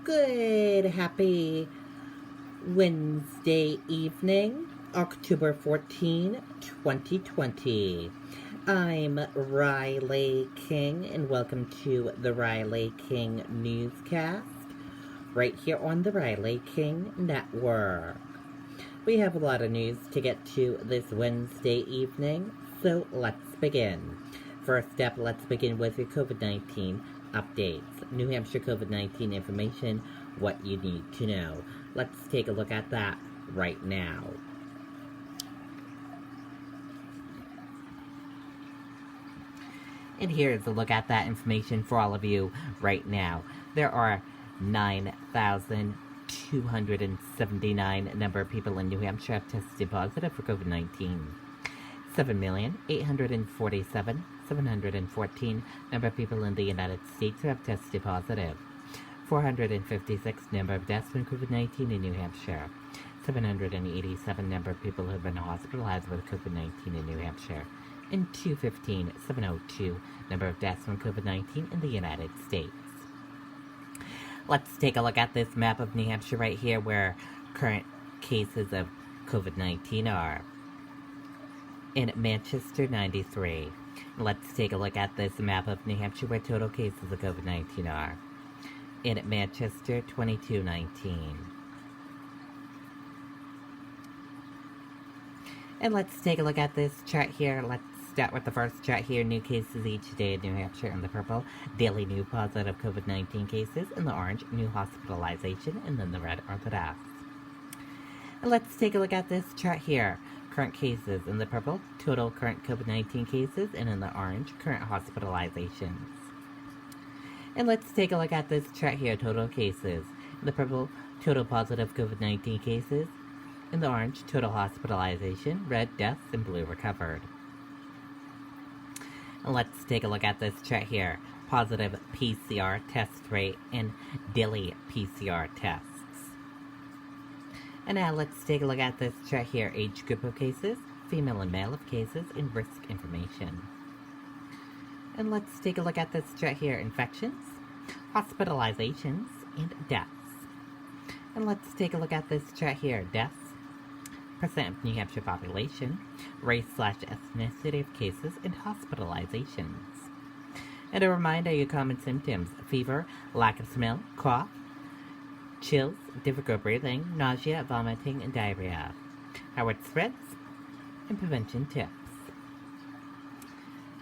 Good, happy Wednesday evening, October 14, 2020. I'm Riley King, and welcome to the Riley King Newscast, right here on the Riley King Network. We have a lot of news to get to this Wednesday evening, so let's begin. First up, let's begin with your COVID-19 updates. New Hampshire COVID-19 information, what you need to know. Let's take a look at that right now. And here's a look at that information for all of you right now. There are 9,279 number of people in New Hampshire have tested positive for COVID-19. 7,847,714 number of people in the United States who have tested positive. 456 number of deaths from COVID-19 in New Hampshire. 787 number of people who have been hospitalized with COVID-19 in New Hampshire. And 702 number of deaths from COVID-19 in the United States. Let's take a look at this map of New Hampshire right here where current cases of COVID-19 are. In Manchester, 93. Let's take a look at this map of New Hampshire where total cases of COVID-19 are. In Manchester, 2219. And let's take a look at this chart here. Let's start with the first chart here. New cases each day in New Hampshire in the purple. Daily new positive COVID-19 cases. In the orange, new hospitalization. And then the red are the deaths. And let's take a look at this chart here. Current cases in the purple, total current COVID-19 cases, and in the orange, current hospitalizations. And let's take a look at this chart here, total cases. In the purple, total positive COVID-19 cases. In the orange, total hospitalization, red, deaths, and blue, recovered. And let's take a look at this chart here, positive PCR test rate and daily PCR tests. And now let's take a look at this chart here, age group of cases, female and male of cases, and risk information. And let's take a look at this chart here, infections, hospitalizations, and deaths. And let's take a look at this chart here, deaths, percent of New Hampshire population, race/ethnicity of cases, and hospitalizations. And a reminder, your common symptoms, fever, lack of smell, cough, chills, difficult breathing, nausea, vomiting, and diarrhea. How it spreads, and prevention tips.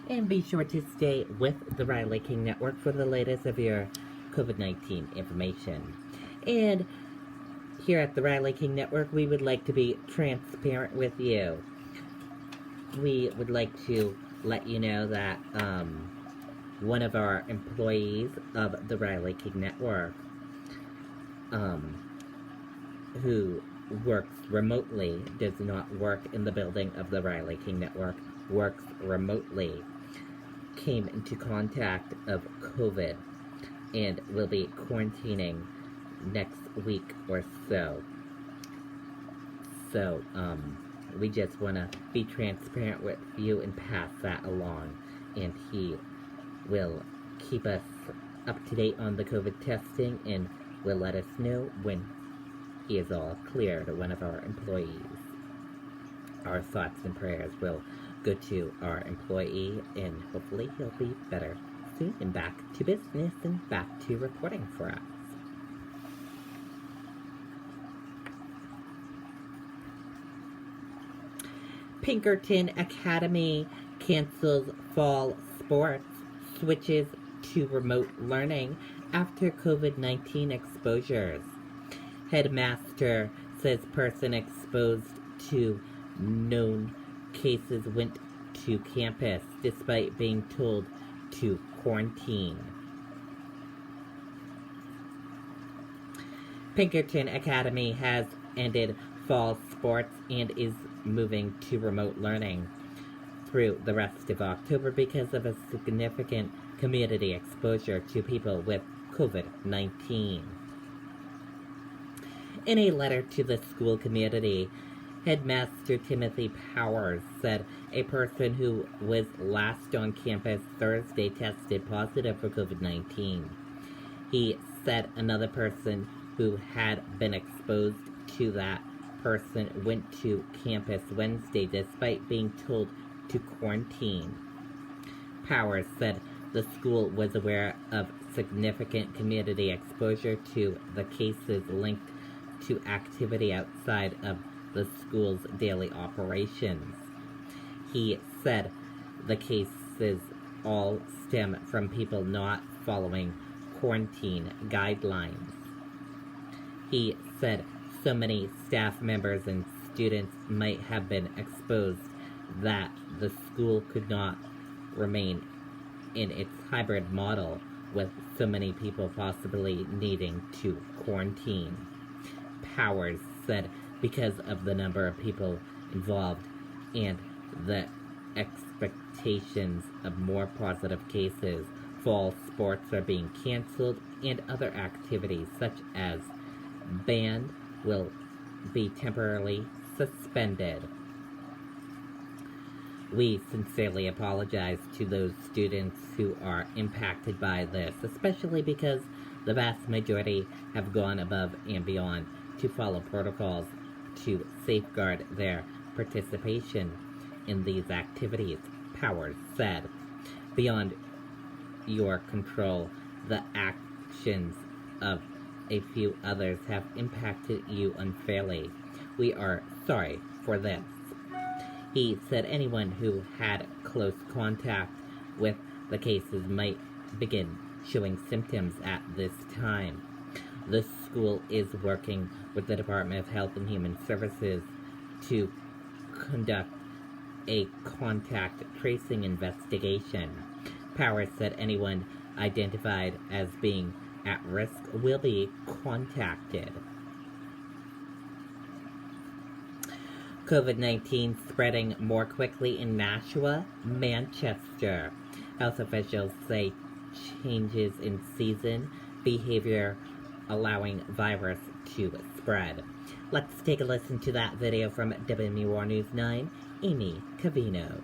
And be sure to stay with the Riley King Network for the latest of your COVID-19 information. And here at the Riley King Network, we would like to be transparent with you. We would like to let you know that one of our employees of the Riley King Network who works remotely, does not work in the building of the Riley King Network, works remotely, came into contact of COVID and will be quarantining next week or so. So, we just want to be transparent with you and pass that along. And he will keep us up to date on the COVID testing and will let us know when he is all cleared, one of our employees. Our thoughts and prayers will go to our employee, and hopefully he'll be better soon and back to business and back to reporting for us. Pinkerton Academy cancels fall sports, switches to remote learning after COVID-19 exposures. Headmaster says person exposed to known cases went to campus despite being told to quarantine. Pinkerton Academy has ended fall sports and is moving to remote learning through the rest of October because of a significant community exposure to people with COVID-19. In a letter to the school community, Headmaster Timothy Powers said a person who was last on campus Thursday tested positive for COVID-19. He said another person who had been exposed to that person went to campus Wednesday despite being told to quarantine. Powers said the school was aware of significant community exposure to the cases linked to activity outside of the school's daily operations. He said the cases all stem from people not following quarantine guidelines. He said so many staff members and students might have been exposed that the school could not remain in its hybrid model with so many people possibly needing to quarantine. Powers said because of the number of people involved and the expectations of more positive cases, fall sports are being canceled and other activities such as band will be temporarily suspended. We sincerely apologize to those students who are impacted by this, especially because the vast majority have gone above and beyond to follow protocols to safeguard their participation in these activities, Powers said. Beyond your control, the actions of a few others have impacted you unfairly. We are sorry for this. He said anyone who had close contact with the cases might begin showing symptoms at this time. The school is working with the Department of Health and Human Services to conduct a contact tracing investigation. Powers said anyone identified as being at risk will be contacted. COVID-19 spreading more quickly in Nashua, Manchester. Health officials say changes in season behavior allowing virus to spread. Let's take a listen to that video from WMUR News 9, Amy Cavino.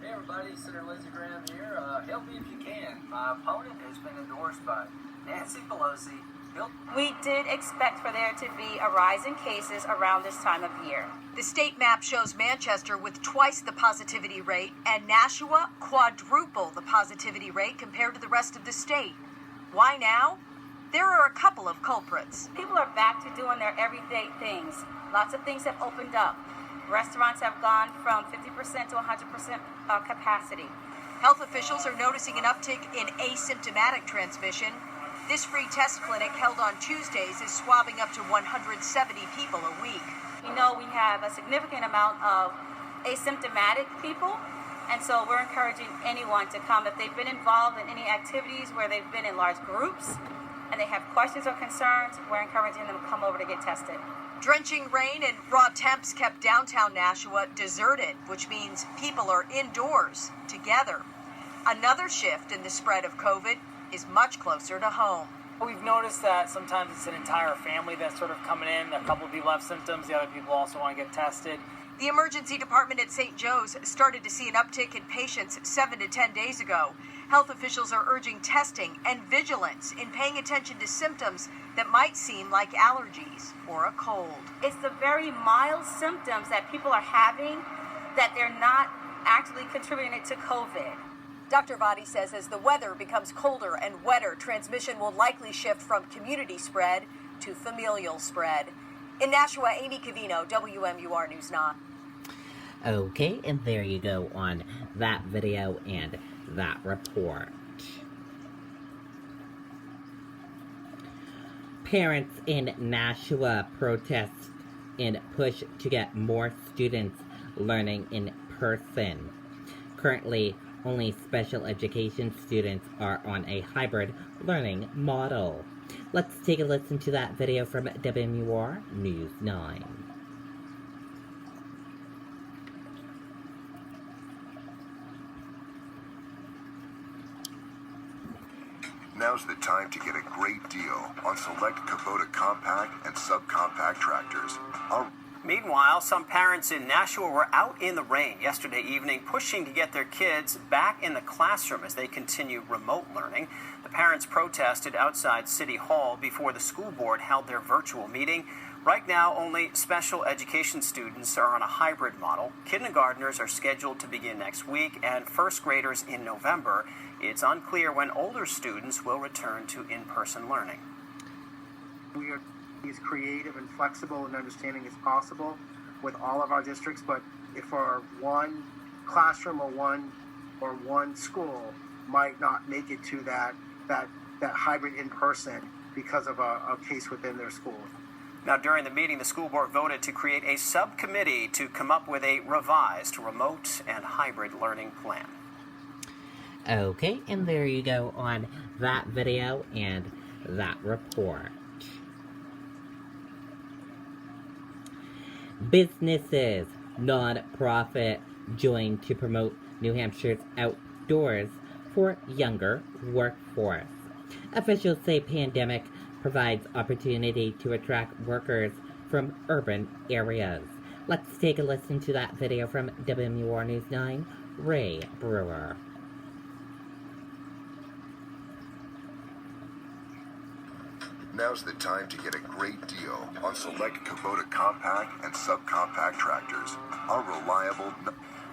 Hey everybody, Senator Lindsey Graham here. Help me if you can. My opponent has been endorsed by Nancy Pelosi. We did expect for there to be a rise in cases around this time of year. The state map shows Manchester with twice the positivity rate and Nashua quadruple the positivity rate compared to the rest of the state. Why now? There are a couple of culprits. People are back to doing their everyday things. Lots of things have opened up. Restaurants have gone from 50% to 100% capacity. Health officials are noticing an uptick in asymptomatic transmission. This free test clinic held on Tuesdays is swabbing up to 170 people a week. We know we have a significant amount of asymptomatic people, and so we're encouraging anyone to come. If they've been involved in any activities where they've been in large groups and they have questions or concerns, we're encouraging them to come over to get tested. Drenching rain and raw temps kept downtown Nashua deserted, which means people are indoors together. Another shift in the spread of COVID is much closer to home. We've noticed that sometimes it's an entire family that's sort of coming in. A couple of people have symptoms. The other people also want to get tested. The emergency department at St. Joe's started to see an uptick in patients 7 to 10 days ago. Health officials are urging testing and vigilance in paying attention to symptoms that might seem like allergies or a cold. It's the very mild symptoms that people are having that they're not actually contributing it to COVID. Dr. Vadi says as the weather becomes colder and wetter, transmission will likely shift from community spread to familial spread. In Nashua, Amy Cavino, WMUR News 9. Okay, and there you go on that video and that report. Parents in Nashua protest and push to get more students learning in person. Currently, only special education students are on a hybrid learning model. Let's take a listen to that video from WMUR News 9. Now's the time to get a great deal on select Kubota compact and subcompact tractors. Meanwhile, some parents in Nashua were out in the rain yesterday evening pushing to get their kids back in the classroom as they continue remote learning. The parents protested outside City Hall before the school board held their virtual meeting. Right now, only special education students are on a hybrid model. Kindergartners are scheduled to begin next week and first graders in November. It's unclear when older students will return to in-person learning. We are as creative and flexible and understanding as possible with all of our districts, but if our one classroom or one school might not make it to that hybrid in person because of a case within their school. Now, during the meeting, the school board voted to create a subcommittee to come up with a revised remote and hybrid learning plan. Okay, and there you go on that video and that report. Businesses, non-profit, join to promote New Hampshire's outdoors for younger workforce. Officials say pandemic provides opportunity to attract workers from urban areas. Let's take a listen to that video from WMUR News 9, Ray Brewer. Now's the time to get a great deal on select Kubota compact and subcompact tractors. Our reliable...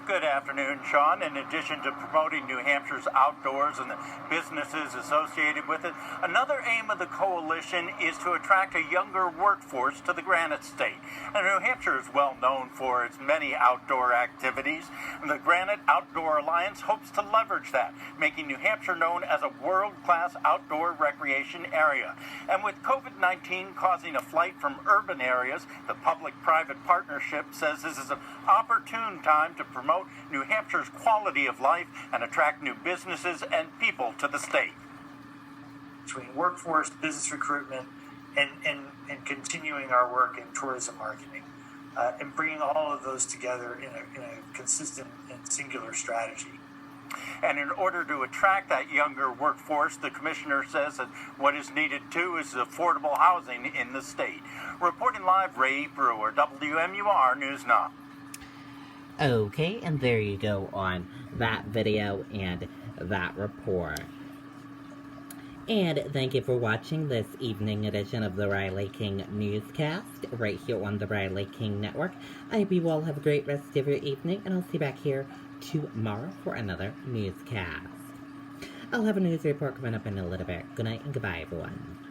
Good afternoon, Sean. In addition to promoting New Hampshire's outdoors and the businesses associated with it, another aim of the coalition is to attract a younger workforce to the Granite State. And New Hampshire is well known for its many outdoor activities. The Granite Outdoor Alliance hopes to leverage that, making New Hampshire known as a world-class outdoor recreation area. And with COVID-19 causing a flight from urban areas, the public-private partnership says this is an opportune time to promote New Hampshire's quality of life and attract new businesses and people to the state. Between workforce, business recruitment, and continuing our work in tourism marketing, and bringing all of those together in a consistent and singular strategy. And in order to attract that younger workforce, the commissioner says that what is needed too is affordable housing in the state. Reporting live, Ray Brewer, WMUR News 9. Okay, and there you go on that video and that report. And thank you for watching this evening edition of the Riley King Newscast right here on the Riley King Network. I hope you all have a great rest of your evening, and I'll see you back here tomorrow for another newscast. I'll have a news report coming up in a little bit. Good night and goodbye, everyone.